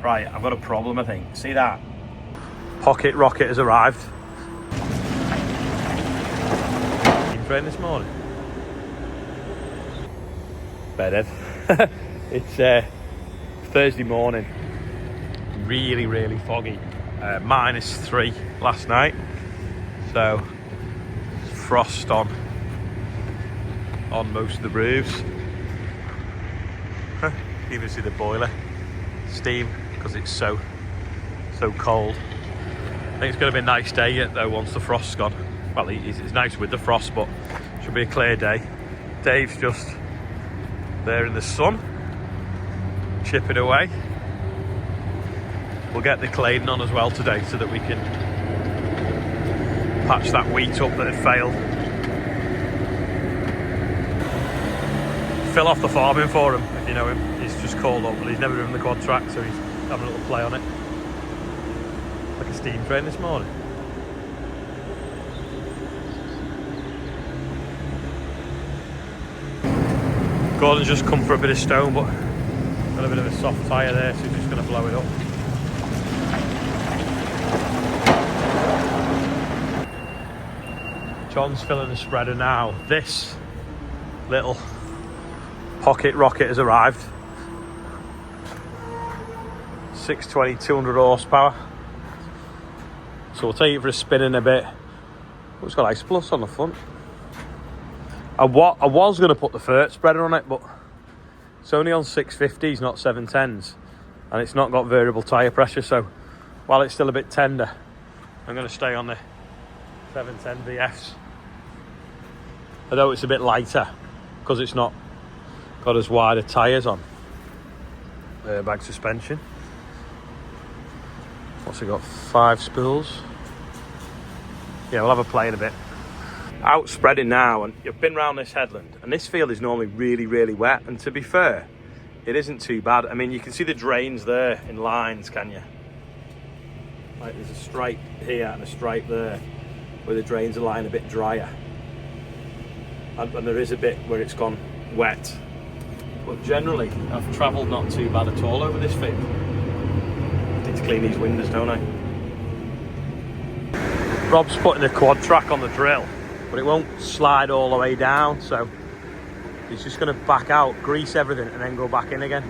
Right, I've got a problem, I think. See that? Pocket rocket has arrived. Train this morning. Bedded. It's Thursday morning. Really foggy. -3 last night. So frost on most of the roofs. You can even see the boiler steam because it's so cold. I think it's going to be a nice day yet though once the frost's gone. Well, it's nice with the frost, but it should be a clear day. Dave's just there in the sun, chipping away. We'll get the cladding on as well today so that we can patch that wheat up that had failed. Fill off the farming for him, if you know him. He's just called up, but he's never driven the quad track, so he's having a little play on it. Like a steam train this morning. Gordon's just come for a bit of stone, but got a bit of a soft tyre there, so he's just going to blow it up. John's filling the spreader now. This little pocket rocket has arrived. 620, 200 horsepower. So we'll take it for a spin in a bit. Oh, it's got Ice Plus on the front. I was going to put the FENDT spreader on it, but it's only on 650s, not 710s. And it's not got variable tyre pressure, so while it's still a bit tender, I'm going to stay on the 710 VFs. Although it's a bit lighter, because it's not got as wide of tyres on. Airbag suspension. What's it got? 5 spools. Yeah, we'll have a play in a bit. Out spreading now, and you've been round this headland, and this field is normally really wet, and to be fair, it isn't too bad. I mean, you can see the drains there in lines, can you? Like there's a stripe here and a stripe there where the drains are lying a bit drier, and there is a bit where it's gone wet, but generally I've travelled not too bad at all over this field. I need to clean these windows, don't I? Rob's putting the quad track on the drill, but it won't slide all the way down, so he's just going to back out, grease everything, and then go back in again.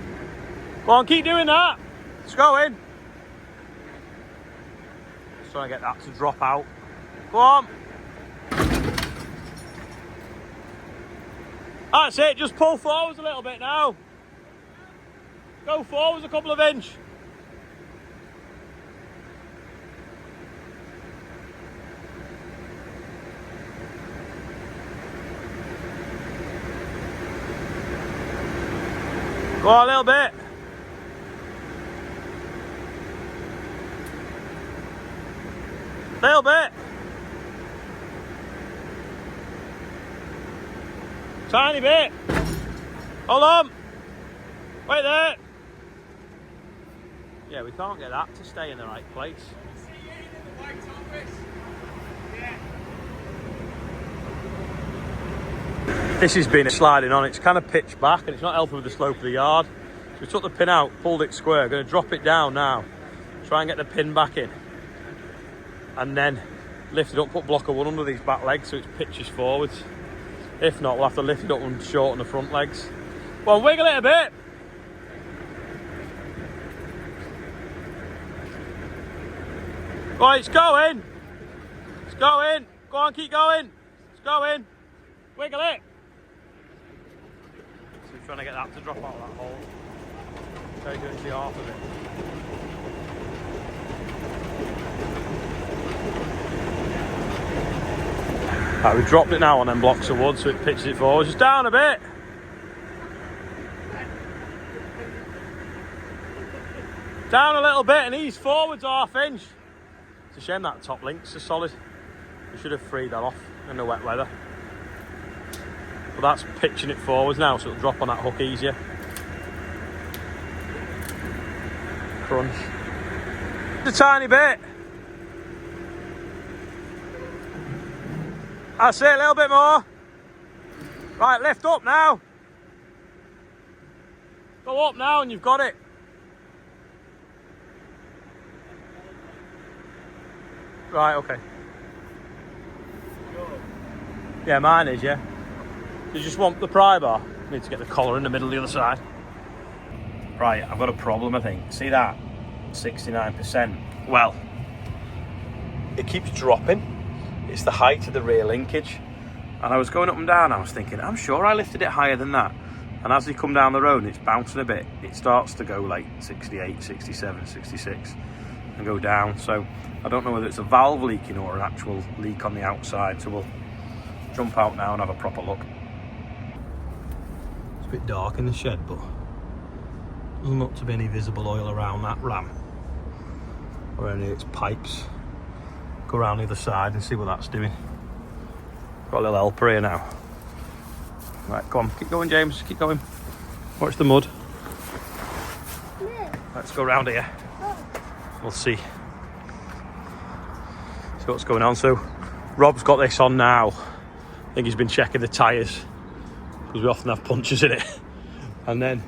Go on, keep doing that. Let's go in. Just trying to get that to drop out. Go on. That's it, just pull forwards a little bit now. Go forwards a couple of inches. Go on, a little bit. Little bit. Tiny bit. Hold on. Wait there. Yeah, we can't get that to stay in the right place. See you in the white office. Yeah. This has been sliding on. It's kind of pitched back and it's not helping with the slope of the yard. So we took the pin out, pulled it square. Going to drop it down now. Try and get the pin back in. And then lift it up, put block of wood under these back legs so it pitches forwards. If not, we'll have to lift it up and shorten the front legs. Well, wiggle it a bit. Right, it's going. It's going. Go on, keep going. It's going. Wiggle it. So we're trying to get that to drop out of that hole. So you're doing the half of it. Right, we've dropped it now on them blocks of wood so it pitches it forward. Just down a bit. Down a little bit and ease forwards ½ inch. It's a shame that top link's so solid. We should have freed that off in the wet weather. But that's pitching it forwards now so it'll drop on that hook easier. Crunch. Just a tiny bit. That's it, a little bit more. Right, lift up now. Go up now and you've got it. Right, okay. Yeah, mine is, yeah. You just want the pry bar. Need to get the collar in the middle of the other side. Right, I've got a problem, I think. See that? 69%. Well, it keeps dropping. It's the height of the rear linkage. And I was going up and down, I was thinking, I'm sure I lifted it higher than that. And as you come down the road and it's bouncing a bit, it starts to go like 68, 67, 66 and go down. So I don't know whether it's a valve leaking or an actual leak on the outside. So we'll jump out now and have a proper look. It's a bit dark in the shed, but doesn't look to be any visible oil around that ram or any of its pipes. Go around the other side and see what that's doing. Got a little helper here now. Right, come on, keep going, James, keep going. Watch the mud. Let's go round here. We'll see what's going on. So Rob's got this on now. I think he's been checking the tyres because we often have punctures in it. And then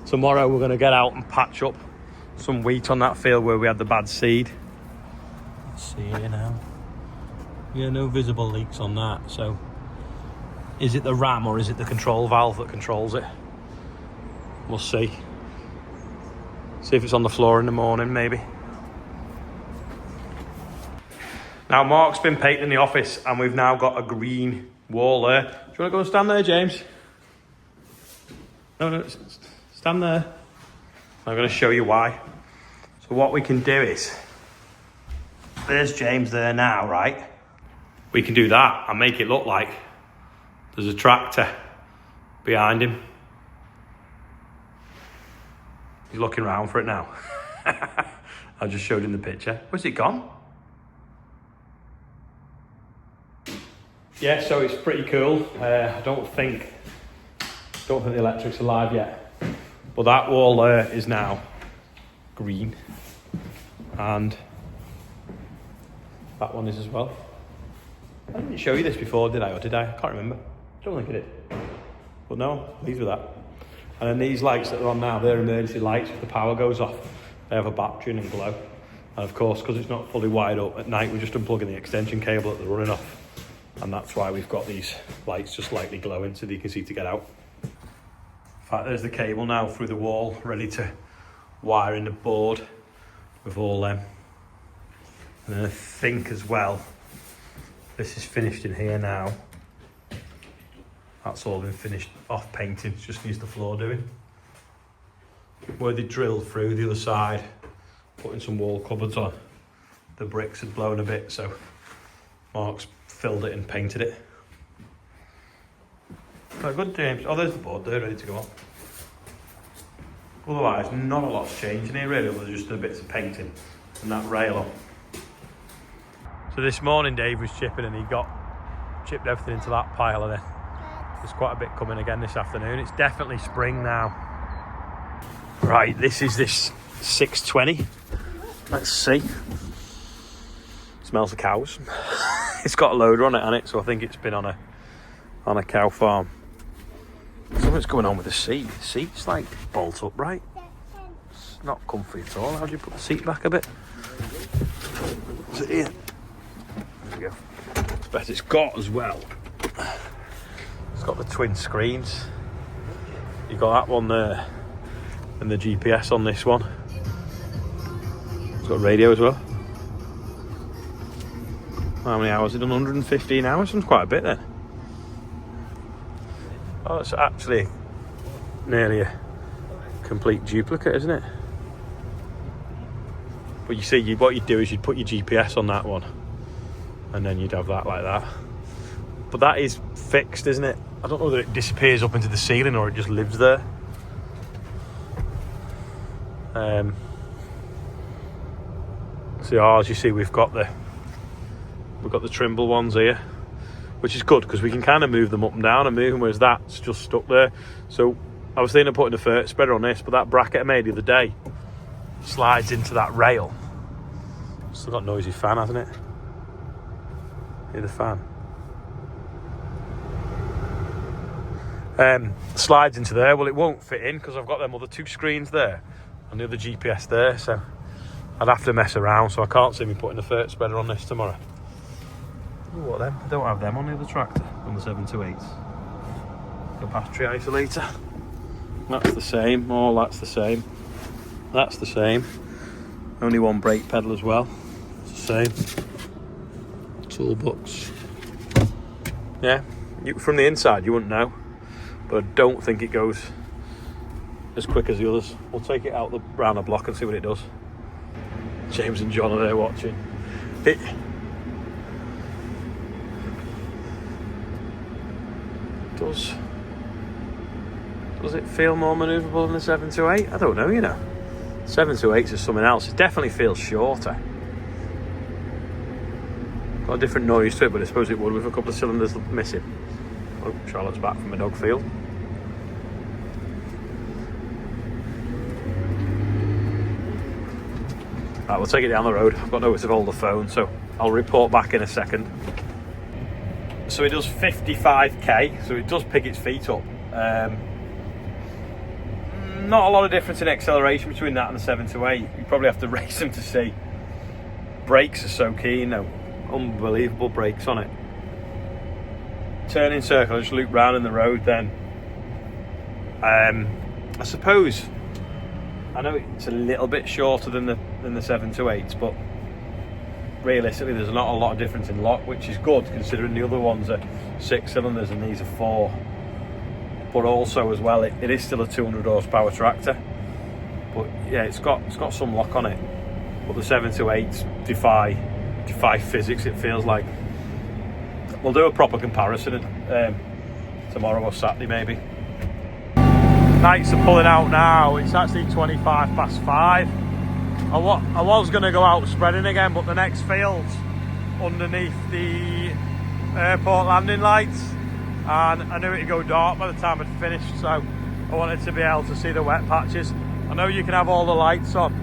tomorrow we're going to get out and patch up some wheat on that field where we had the bad seed. Let's see here now. Yeah, no visible leaks on that. So is it the ram or is it the control valve that controls it? We'll see. See if it's on the floor in the morning, maybe. Now, Mark's been painting in the office and we've now got a green wall there. Do you want to go and stand there, James? No, stand there. I'm going to show you why. So what we can do is, there's James there now, right? We can do that and make it look like there's a tractor behind him. He's looking around for it now. I just showed him the picture. Where's it gone? Yeah, so it's pretty cool. I don't think the electric's alive yet. But that wall there is now green. And that one is as well. I didn't show you this before, did I? Or did I? I can't remember. I don't think I did. But no, these were that. And then these lights that are on now, they're emergency lights. If the power goes off, they have a battery and glow. And of course, because it's not fully wired up at night, we're just unplugging the extension cable that they're running off. And that's why we've got these lights just lightly glowing so that you can see to get out. In fact, there's the cable now through the wall, ready to wire in the board with all them. And then I think as well, this is finished in here now. That's all been finished off painting, just needs the floor doing. Where they drilled through the other side, putting some wall cupboards on, the bricks had blown a bit, so Mark's filled it and painted it. Quite good, James. Oh, there's the board there, ready to go on. Otherwise, not a lot's changing here really, other than just the bits of painting and that rail on. So this morning Dave was chipping and he chipped everything into that pile, and then there's quite a bit coming again this afternoon. It's definitely spring now. Right, this is this 620. Let's see. Smells of cows. It's got a loader on it, hasn't it? So I think it's been on a cow farm. Something's going on with the seat. The seat's like bolt upright. It's not comfy at all. How do you put the seat back a bit? Is it here? There we go. I bet it's got as well. It's got the twin screens. You've got that one there and the GPS on this one. It's got radio as well. How many hours? It's done 115 hours. That's quite a bit then. Oh, it's actually nearly a complete duplicate, isn't it? But you see, what you'd do is you'd put your GPS on that one and then you'd have that like that. But that is fixed, isn't it? I don't know whether it disappears up into the ceiling or it just lives there. So as you see, we've got the Trimble ones here, which is good because we can kind of move them up and down and move them, whereas that's just stuck there. So I was thinking of putting a furniture spreader on this, but that bracket I made the other day slides into that rail. Still got a noisy fan, hasn't it? Hear the fan? Slides into there. Well, it won't fit in because I've got them other two screens there and the other GPS there, so I'd have to mess around, so I can't see me putting the FENDT spreader on this tomorrow. Ooh, what them? I don't have them on the other tractor, on the 728s. Capacity isolator. That's the same, all that's the same. That's the same. Only one brake pedal as well. It's the same. Toolbox. Yeah, from the inside you wouldn't know, but I don't think it goes as quick as the others. We'll take it out round the block and see what it does. James and John are there watching. Does it feel more manoeuvrable than the 728? I don't know, you know. 728s is something else. It definitely feels shorter. Got a different noise to it, but I suppose it would with a couple of cylinders missing. Oh, Charlotte's back from a dog field. Right, we'll take it down the road. I've got nowhere to hold the phone, so I'll report back in a second. So it does 55k, so it does pick its feet up. Not a lot of difference in acceleration between that and the 728. You probably have to race them to see. Brakes are so keen though. Unbelievable brakes on it. Turning circle, just loop round in the road then. I suppose, I know it's a little bit shorter than the 728s, but realistically there's not a lot of difference in lock, which is good considering the other ones are 6 cylinders and these are 4. But also as well, it is still a 200 horsepower tractor. But yeah, it's got some lock on it. But the 728s defy physics, it feels like. We'll do a proper comparison tomorrow or Saturday maybe. Nights are pulling out now. It's actually 5:25. I was going to go out spreading again, but the next field's underneath the airport landing lights, and I knew it'd go dark by the time I'd finished, so I wanted to be able to see the wet patches. I know you can have all the lights on,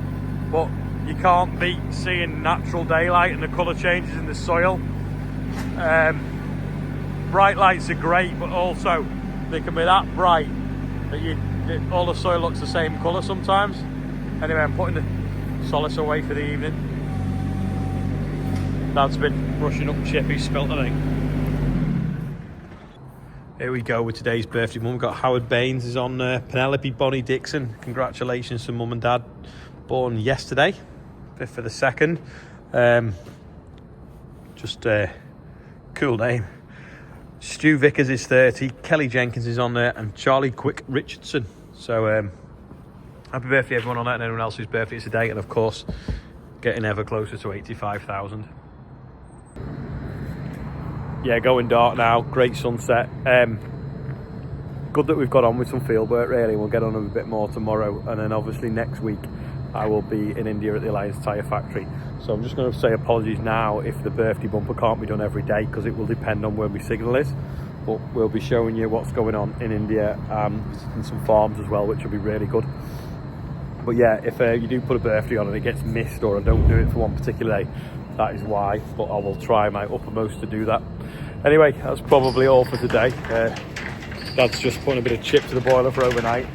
but you can't beat seeing natural daylight and the colour changes in the soil. Bright lights are great, but also they can be that bright that all the soil looks the same colour sometimes. Anyway, I'm putting the solace away for the evening. Dad's been brushing up chip he's spilt, I think. Here we go with today's birthday mum. We've got Howard Baines is on Penelope Bonnie Dixon. Congratulations to mum and dad. Born yesterday, 5th of the 2nd. Just a cool name. Stu Vickers is 30. Kelly Jenkins is on there. And Charlie Quick Richardson. So happy birthday everyone on that and anyone else whose birthday is today. And of course, getting ever closer to 85,000. Yeah, going dark now. Great sunset. Good that we've got on with some field work really. We'll get on a bit more tomorrow, and then obviously next week I will be in India at the Alliance Tyre Factory. So I'm just going to say apologies now if the birthday bumper can't be done every day, because it will depend on where my signal is. But we'll be showing you what's going on in India and visiting some farms as well, which will be really good. But yeah, if you do put a birthday on and it gets missed, or I don't do it for one particular day, that is why, but I will try my uppermost to do that. Anyway, that's probably all for today. Dad's just putting a bit of chip to the boiler for overnight.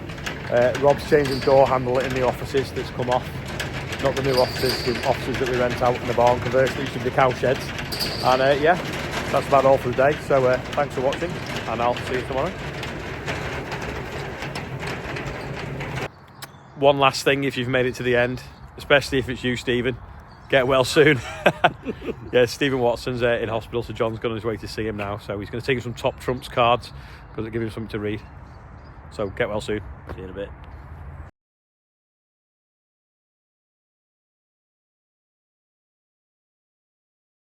Rob's changing door handle in the offices that's come off. Not the new offices, the offices that we rent out in the barn, converted used to be the cow sheds. And yeah, that's about all for the day. So thanks for watching, and I'll see you tomorrow. One last thing, if you've made it to the end, especially if it's you, Stephen, get well soon. Yeah, Stephen Watson's in hospital, so John's gone on his way to see him now. So he's going to take him some Top Trumps cards because it'll give him something to read. So get well soon. See you in a bit.